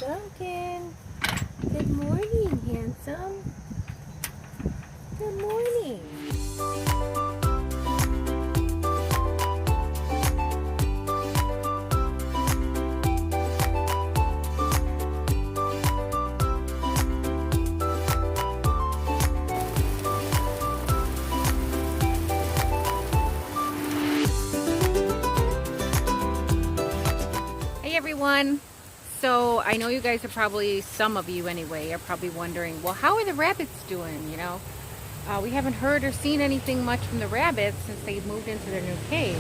Duncan. Good morning, handsome. Good morning. Hey everyone. So I know you guys are probably, some of you anyway, are probably wondering, well, how are the rabbits doing? We haven't heard or seen anything much from the rabbits since they moved into their new cage.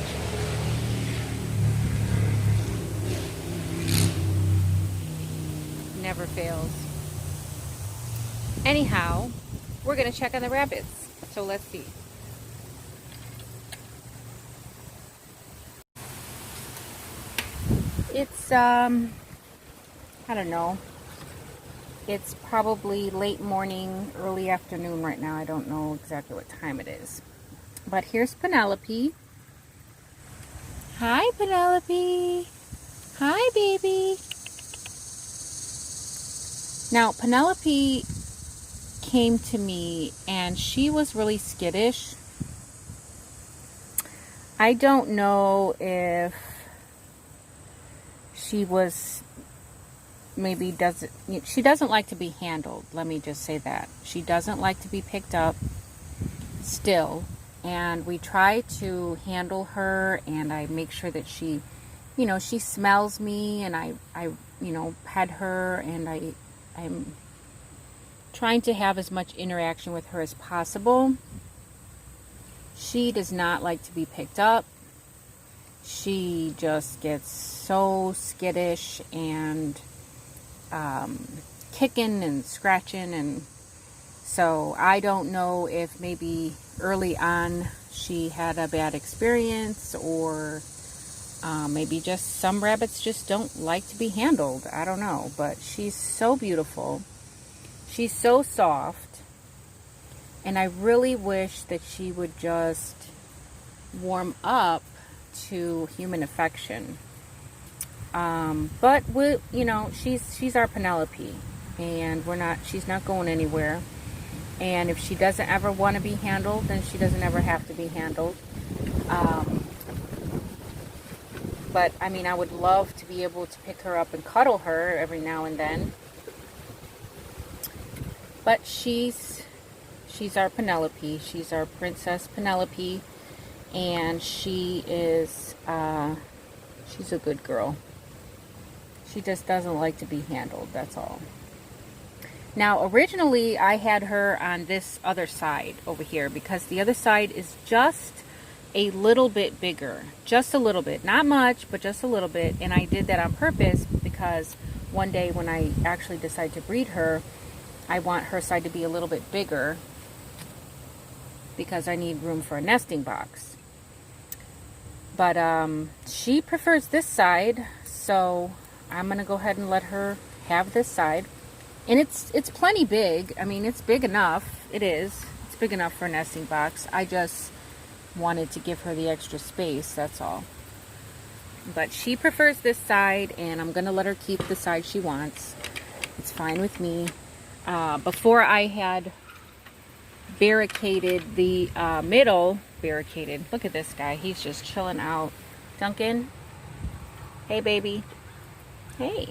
Never fails. Anyhow, we're gonna check on the rabbits. So let's see. It's, I don't know. It's probably late morning, early afternoon right now. I don't know exactly what time it is. But here's Penelope. Hi, Penelope. Hi, baby. Now, Penelope came to me and she was really skittish. I don't know if she was she doesn't like to be handled. Let me just say that. She doesn't like to be picked up still. And we try to handle her, and I make sure that she smells me, and I pet her, and I'm trying to have as much interaction with her as possible. She does not like to be picked up. She just gets so skittish and kicking and scratching, and so I don't know if maybe early on she had a bad experience, or maybe just some rabbits just don't like to be handled. I don't know, but she's so beautiful. She's so soft, and I really wish that she would just warm up to human affection. But she's our Penelope, and she's not going anywhere. And if she doesn't ever want to be handled, then she doesn't ever have to be handled. But I mean, I would love to be able to pick her up and cuddle her every now and then. But she's our Penelope. She's our Princess Penelope, and she is she's a good girl. She just doesn't like to be handled, that's all. Now, originally, I had her on this other side over here because the other side is just a little bit bigger. Just a little bit. Not much, but just a little bit. And I did that on purpose because one day when I actually decide to breed her, I want her side to be a little bit bigger because I need room for a nesting box. But she prefers this side, so I'm going to go ahead and let her have this side. And it's plenty big. I mean, it's big enough. It is. It's big enough for a nesting box. I just wanted to give her the extra space, that's all. But she prefers this side, and I'm going to let her keep the side she wants. It's fine with me. Before I had barricaded the middle, look at this guy. He's just chilling out. Duncan? Hey, baby. Hey.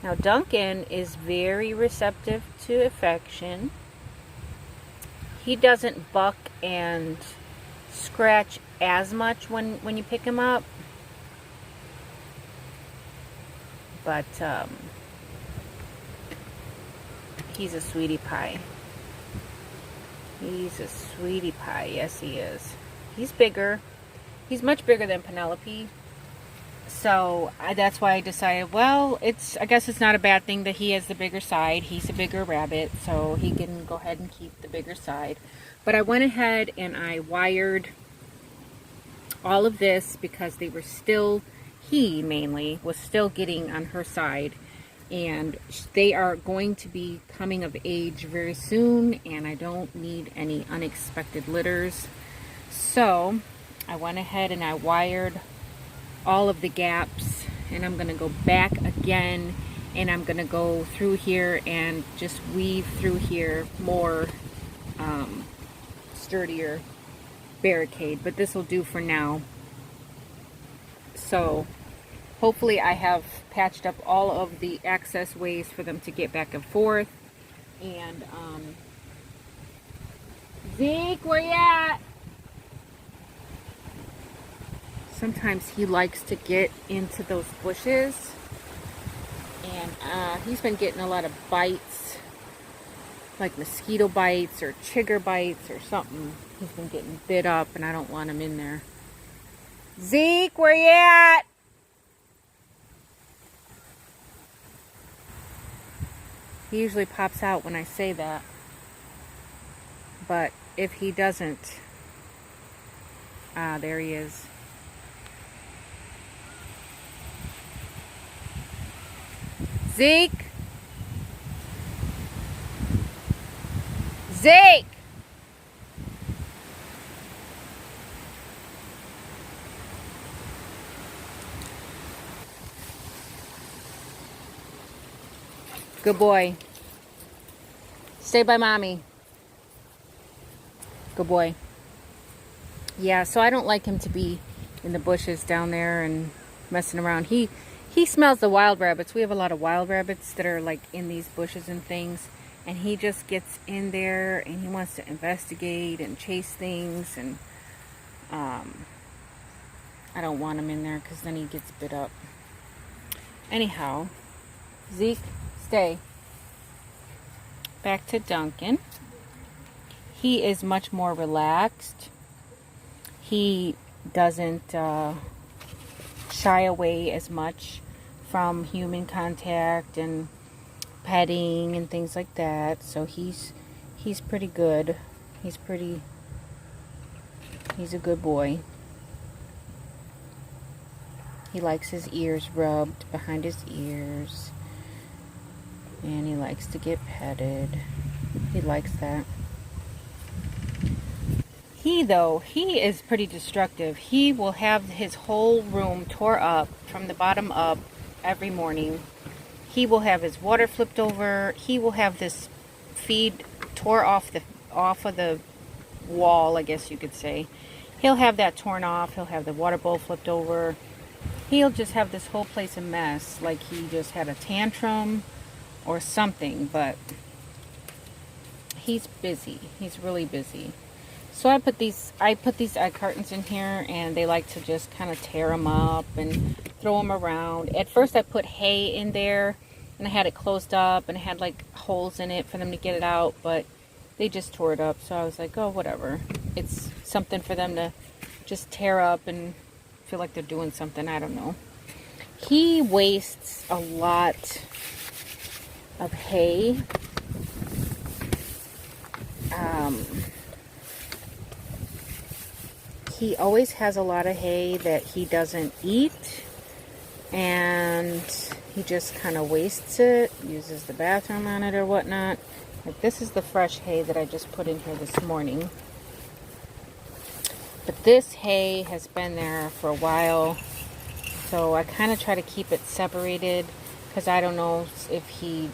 Now, Duncan is very receptive to affection. He doesn't buck and scratch as much when you pick him up. But he's a sweetie pie. He's a sweetie pie. Yes, he is. He's bigger. He's much bigger than Penelope. So that's why I decided, well, I guess it's not a bad thing that he has the bigger side. He's a bigger rabbit, so he can go ahead and keep the bigger side. But I went ahead and I wired all of this because they were still, he mainly was still getting on her side. And they are going to be coming of age very soon, and I don't need any unexpected litters. So I went ahead and I wired all of the gaps, and I'm going to go back again and I'm gonna go through here and just weave through here more sturdier barricade, but this will do for now. So hopefully I have patched up all of the access ways for them to get back and forth. And Zeke, where you at? Sometimes he likes to get into those bushes, and he's been getting a lot of bites, like mosquito bites or chigger bites or something. He's been getting bit up, and I don't want him in there. Zeke, where you at? He usually pops out when I say that, but if he doesn't, there he is. Zeke! Zeke! Good boy. Stay by mommy. Good boy. Yeah, so I don't like him to be in the bushes down there and messing around. He smells the wild rabbits. We have a lot of wild rabbits that are like in these bushes and things, and he just gets in there and he wants to investigate and chase things, and I don't want him in there because then he gets bit up. Anyhow, Zeke, stay. Back to Duncan. He is much more relaxed. He doesn't shy away as much from human contact and petting and things like that. So he's pretty good. He's a good boy. He likes his ears rubbed behind his ears. And he likes to get petted. He likes that. He is pretty destructive. He will have his whole room tore up from the bottom up every morning. He will have his water flipped over. He will have this feed tore off of the wall, I guess you could say. He'll have that torn off. He'll have the water bowl flipped over. He'll just have this whole place a mess, like he just had a tantrum or something, but he's busy. He's really busy. So I put these egg cartons in here, and they like to just kind of tear them up and throw them around. At first I put hay in there, and I had it closed up, and it had like holes in it for them to get it out, but they just tore it up. So I was like, oh, whatever. It's something for them to just tear up and feel like they're doing something. I don't know. He wastes a lot of hay. He always has a lot of hay that he doesn't eat, and he just kind of wastes it, uses the bathroom on it or whatnot. Like, this is the fresh hay that I just put in here this morning. But this hay has been there for a while, so I kind of try to keep it separated, because I don't know if he,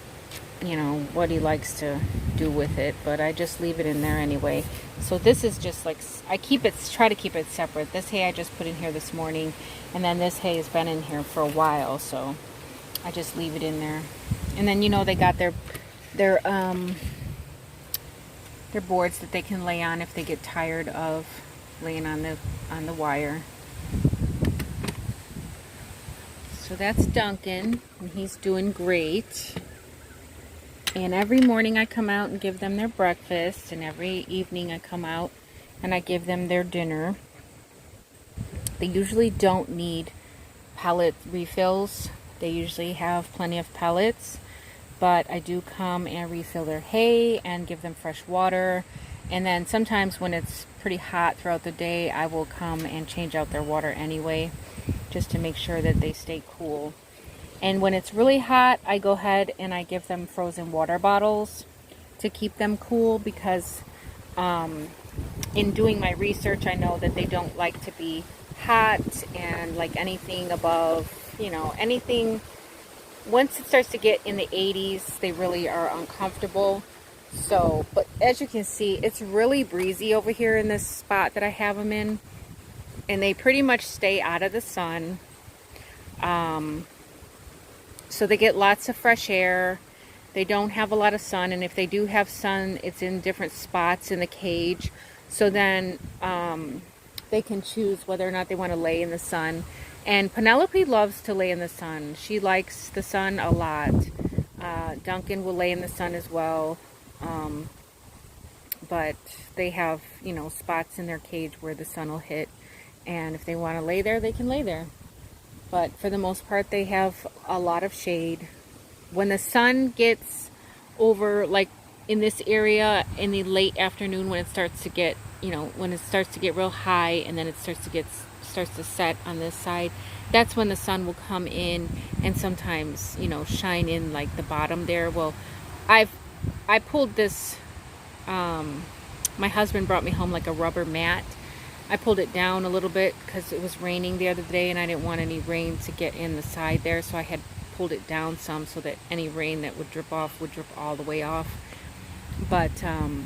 what he likes to do with it, but I just leave it in there anyway. So this is just like, I try to keep it separate. This hay I just put in here this morning, and then this hay has been in here for a while, so I just leave it in there. And then they got their boards that they can lay on if they get tired of laying on the wire. So that's Duncan, and he's doing great. And every morning I come out and give them their breakfast, and every evening I come out and I give them their dinner. They usually don't need pellet refills. They usually have plenty of pellets, but I do come and refill their hay and give them fresh water. And then sometimes when it's pretty hot throughout the day, I will come and change out their water anyway, just to make sure that they stay cool. And when it's really hot, I go ahead and I give them frozen water bottles to keep them cool, because in doing my research, I know that they don't like to be hot, and like anything above, anything once it starts to get in the 80s, they really are uncomfortable. So, but as you can see, it's really breezy over here in this spot that I have them in. And they pretty much stay out of the sun. So they get lots of fresh air. They don't have a lot of sun, and if they do have sun, it's in different spots in the cage. So then they can choose whether or not they want to lay in the sun. And Penelope loves to lay in the sun. She likes the sun a lot. Duncan will lay in the sun as well. But they have, you know, spots in their cage where the sun will hit. And if they want to lay there, they can lay there. But for the most part, they have a lot of shade. When the sun gets over, like in this area in the late afternoon, when it starts to get, you know, when it starts to get real high and then it starts to set on this side, that's when the sun will come in and sometimes, you know, shine in like the bottom there. Well, I pulled this, my husband brought me home like a rubber mat. I pulled it down a little bit because it was raining the other day and I didn't want any rain to get in the side there, so I had pulled it down some so that any rain that would drip off would drip all the way off. But you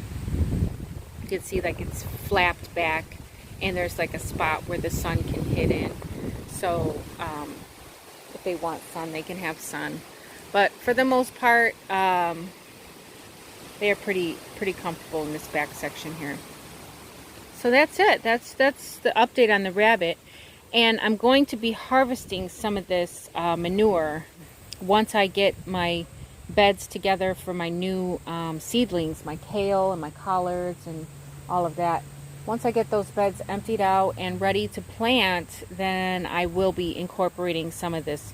can see like it's flapped back and there's like a spot where the sun can hit in. So if they want sun, they can have sun. But for the most part, they are pretty comfortable in this back section here. So that's it. That's the update on the rabbit. And I'm going to be harvesting some of this manure once I get my beds together for my new seedlings, my kale and my collards and all of that. Once I get those beds emptied out and ready to plant, then I will be incorporating some of this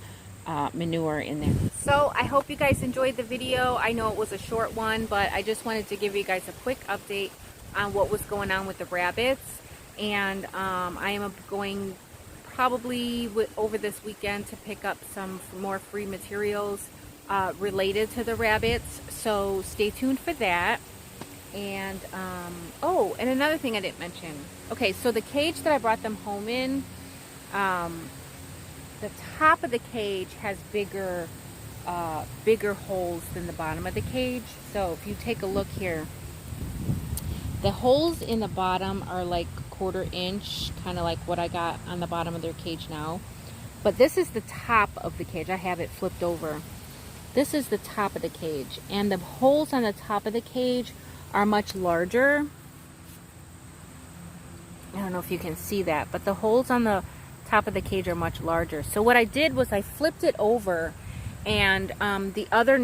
manure in there. So I hope you guys enjoyed the video. I know it was a short one, but I just wanted to give you guys a quick update on what was going on with the rabbits. And I am going probably over this weekend to pick up some more free materials related to the rabbits. So stay tuned for that. And oh, and another thing I didn't mention. Okay, so the cage that I brought them home in, the top of the cage has bigger holes than the bottom of the cage. So if you take a look here, the holes in the bottom are like 1/4 inch, kind of like what I got on the bottom of their cage now. But this is the top of the cage. I have it flipped over. This is the top of the cage, and the holes on the top of the cage are much larger. I don't know if you can see that, but the holes on the top of the cage are much larger. So what I did was I flipped it over, and the other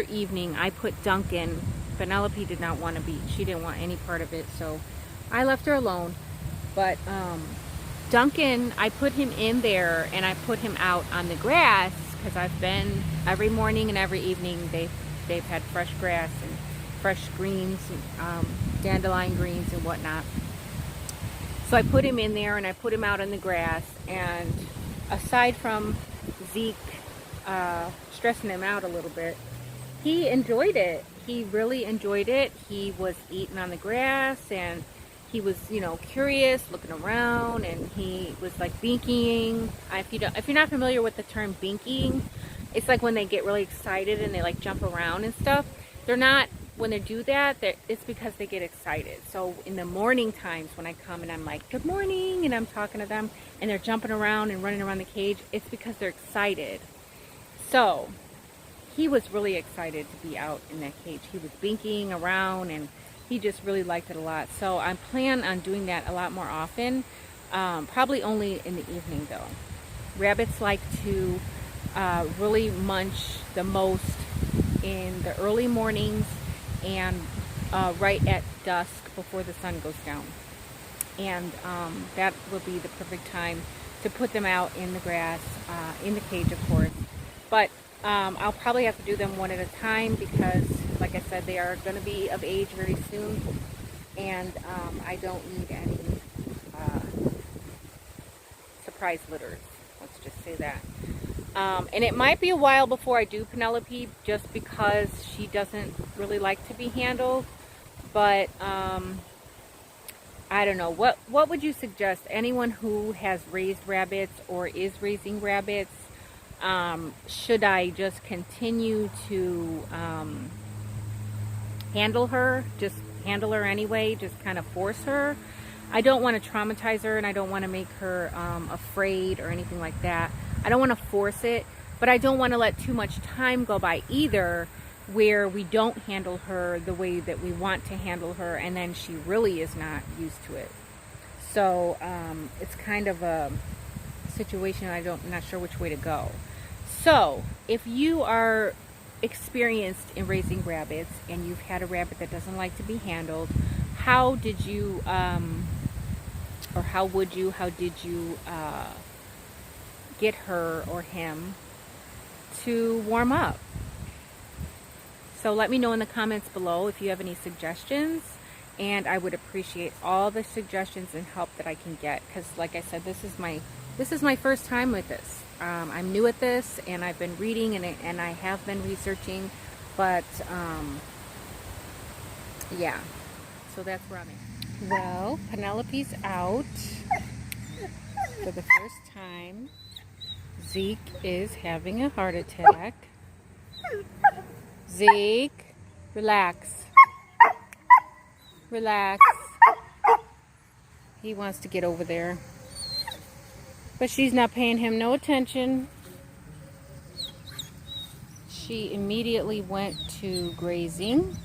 evening, I put Duncan. Penelope did not want to be, she didn't want any part of it, so I left her alone. But Duncan, I put him in there and I put him out on the grass because I've been every morning and every evening. They've had fresh grass and fresh greens, dandelion greens and whatnot. So I put him in there and I put him out on the grass, and aside from Zeke stressing him out a little bit, he enjoyed it. He really enjoyed it. He was eating on the grass, and he was, you know, curious, looking around, and he was like binking. If you're not familiar with the term binking, it's like when they get really excited and they like jump around and stuff. They're not, when they do that, it's because they get excited. So in the morning times when I come and I'm like, good morning, and I'm talking to them and they're jumping around and running around the cage, it's because they're excited. So he was really excited to be out in that cage. He was binking around and he just really liked it a lot. So I plan on doing that a lot more often, probably only in the evening though. Rabbits like to really munch the most in the early mornings and right at dusk before the sun goes down. And that will be the perfect time to put them out in the grass, in the cage of course. But I'll probably have to do them one at a time because, like I said, they are going to be of age very soon, and I don't need any surprise litters. Let's just say that. And it might be a while before I do Penelope, just because she doesn't really like to be handled. But I don't know. What would you suggest? Anyone who has raised rabbits or is raising rabbits, Should I just continue to handle her, just handle her anyway, just kind of force her? I don't want to traumatize her, and I don't want to make her afraid or anything like that. I don't want to force it, but I don't want to let too much time go by either where we don't handle her the way that we want to handle her, and then she really is not used to it. So it's kind of a situation I'm not sure which way to go. So if you are experienced in raising rabbits and you've had a rabbit that doesn't like to be handled, how did you or how did you get her or him to warm up? So let me know in the comments below if you have any suggestions, and I would appreciate all the suggestions and help that I can get, because like I said, this is my first time with this. I'm new at this, and I've been reading and I have been researching, but yeah, so that's where I'm at. Well, Penelope's out for the first time. Zeke is having a heart attack. Zeke, relax. Relax. He wants to get over there. But she's not paying him no attention. She immediately went to grazing.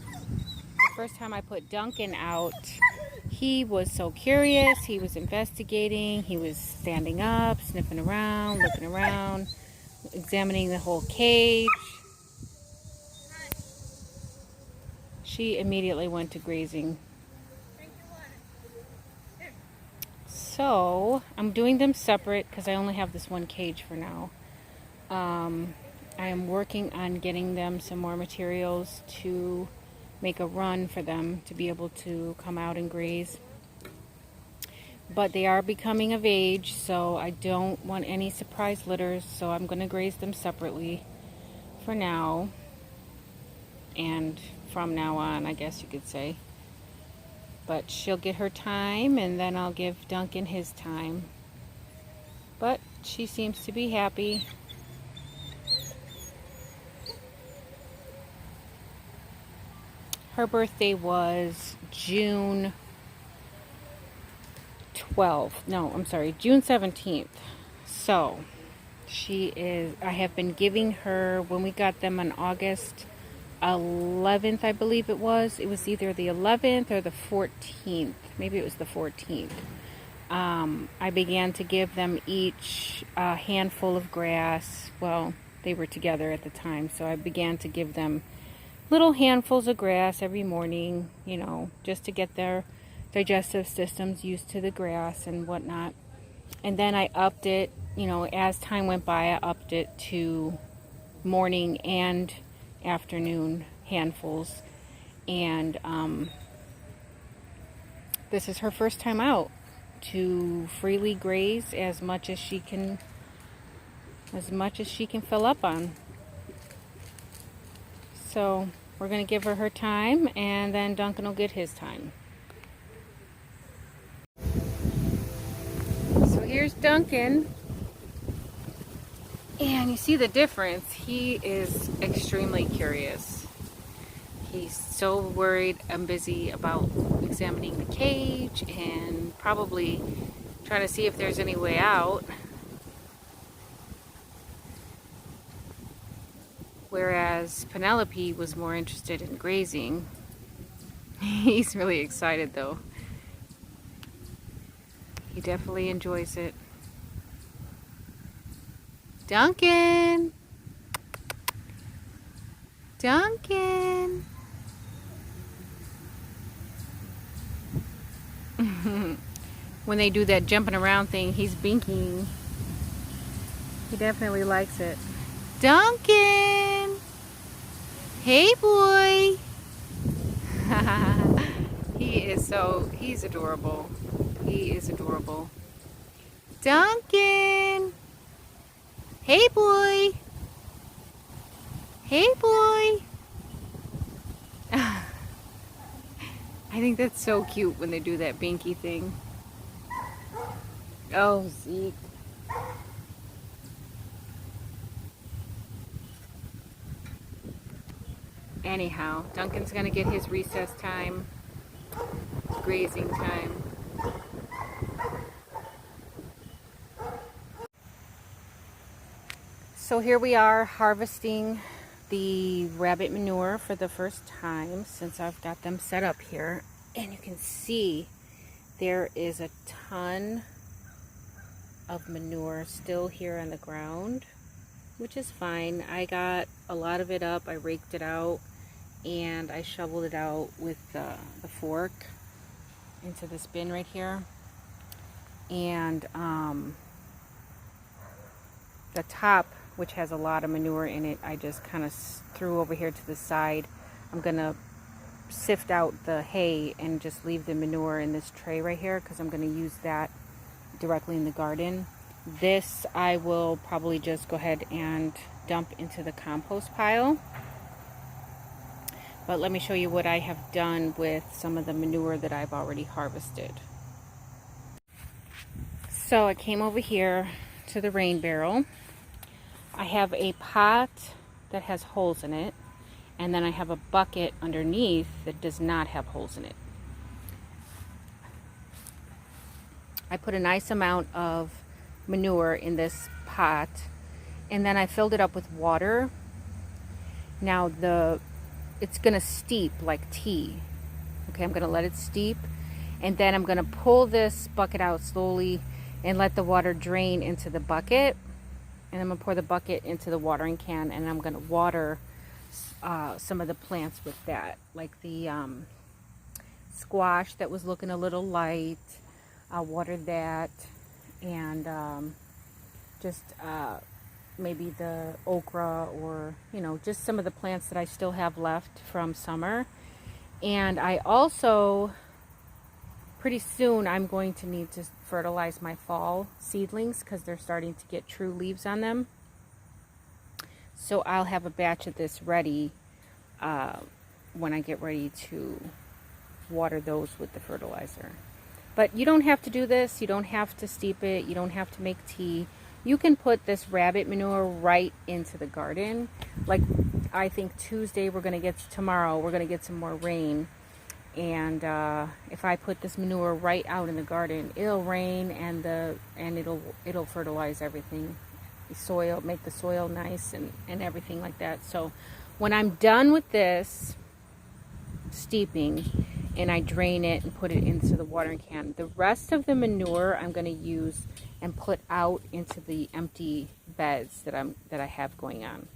The first time I put Duncan out, he was so curious. He was investigating. He was standing up, sniffing around, looking around, examining the whole cage. She immediately went to grazing. So I'm doing them separate because I only have this one cage for now. I am working on getting them some more materials to make a run for them to be able to come out and graze. But they are becoming of age, so I don't want any surprise litters, so I'm going to graze them separately for now. And from now on, I guess you could say. But she'll get her time, and then I'll give Duncan his time. But she seems to be happy. Her birthday was June 17th. So I have been giving her, when we got them on August 11th, I believe it was either the 11th or the 14th. Maybe it was the 14th. I began to give them each a handful of grass. Well, they were together at the time, so I began to give them little handfuls of grass every morning, you know, just to get their digestive systems used to the grass and whatnot. And then I upped it, you know, as time went by, I upped it to morning and afternoon handfuls. And this is her first time out to freely graze as much as she can fill up on. So we're going to give her time, and then Duncan will get his time. So here's Duncan. And you see the difference. He is extremely curious. He's so worried and busy about examining the cage and probably trying to see if there's any way out. Whereas Penelope was more interested in grazing. He's really excited though. He definitely enjoys it. Duncan! Duncan! When they do that jumping around thing, he's binking. He definitely likes it. Duncan! Hey boy! He's adorable. He is adorable. Duncan! Hey boy! Hey boy! I think that's so cute when they do that binky thing. Oh, Zeke. Anyhow, Duncan's gonna get his recess time, grazing time. So here we are harvesting the rabbit manure for the first time since I've got them set up here. And you can see there is a ton of manure still here on the ground, which is fine. I got a lot of it up, I raked it out, and I shoveled it out with the fork into this bin right here. And the top, which has a lot of manure in it, I just kind of threw over here to the side. I'm gonna sift out the hay and just leave the manure in this tray right here because I'm gonna use that directly in the garden. This I will probably just go ahead and dump into the compost pile. But let me show you what I have done with some of the manure that I've already harvested. So I came over here to the rain barrel. I have a pot that has holes in it, and then I have a bucket underneath that does not have holes in it. I put a nice amount of manure in this pot, and then I filled it up with water. Now it's gonna steep like tea. Okay, I'm gonna let it steep, and then I'm gonna pull this bucket out slowly and let the water drain into the bucket. And I'm gonna pour the bucket into the watering can, and I'm gonna water some of the plants with that, like the squash that was looking a little light. I watered that, and just maybe the okra, or just some of the plants that I still have left from summer. And I also, pretty soon, I'm going to need to fertilize my fall seedlings because they're starting to get true leaves on them. So I'll have a batch of this ready when I get ready to water those with the fertilizer. But you don't have to do this. You don't have to steep it. You don't have to make tea. You can put this rabbit manure right into the garden. Like, I think tomorrow we're going to get some more rain. And if I put this manure right out in the garden, it'll rain and it'll fertilize everything. The soil, make the soil nice and everything like that. So when I'm done with this steeping and I drain it and put it into the watering can, the rest of the manure I'm going to use and put out into the empty beds that I have going on.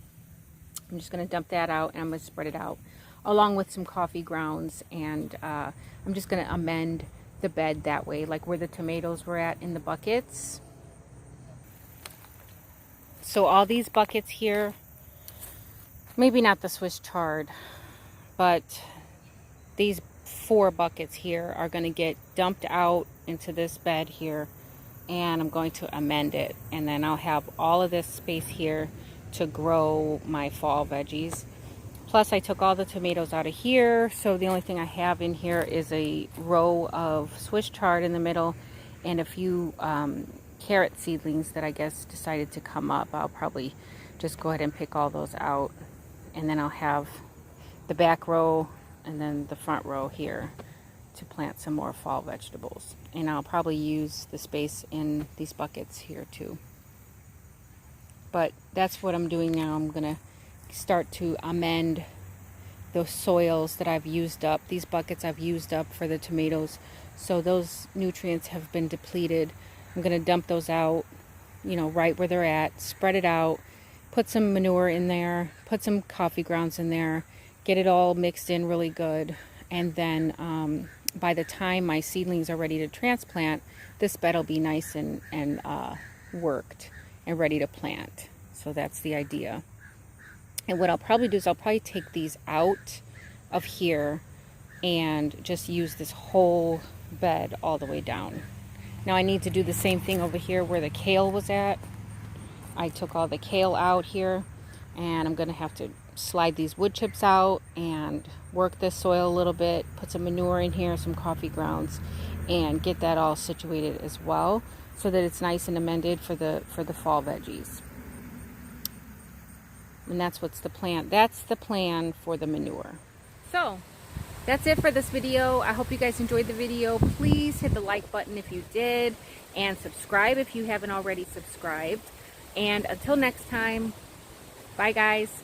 I'm just going to dump that out, and I'm going to spread it out along with some coffee grounds, and I'm just going to amend the bed that way, like where the tomatoes were at in the buckets. So all these buckets here, maybe not the Swiss chard, but these 4 buckets here are going to get dumped out into this bed here, and I'm going to amend it, and then I'll have all of this space here to grow my fall veggies. Plus, I took all the tomatoes out of here, so the only thing I have in here is a row of Swiss chard in the middle and a few carrot seedlings that I guess decided to come up. I'll probably just go ahead and pick all those out, and then I'll have the back row and then the front row here to plant some more fall vegetables. And I'll probably use the space in these buckets here too. But that's what I'm doing now. I'm gonna start to amend those soils that I've used up. These buckets I've used up for the tomatoes, so those nutrients have been depleted. I'm gonna dump those out, right where they're at, spread it out, put some manure in there, put some coffee grounds in there, get it all mixed in really good, and then by the time my seedlings are ready to transplant, this bed will be nice and worked and ready to plant. So that's the idea. And what I'll probably do is I'll probably take these out of here and just use this whole bed all the way down. Now I need to do the same thing over here where the kale was at. I took all the kale out here, and I'm going to have to slide these wood chips out and work this soil a little bit, put some manure in here, some coffee grounds, and get that all situated as well. so that it's nice and amended for the fall veggies. And that's what's the plan. That's the plan for the manure. So that's it for this video. I hope you guys enjoyed the video. Please hit the like button if you did, and subscribe if you haven't already subscribed. And until next time, bye guys.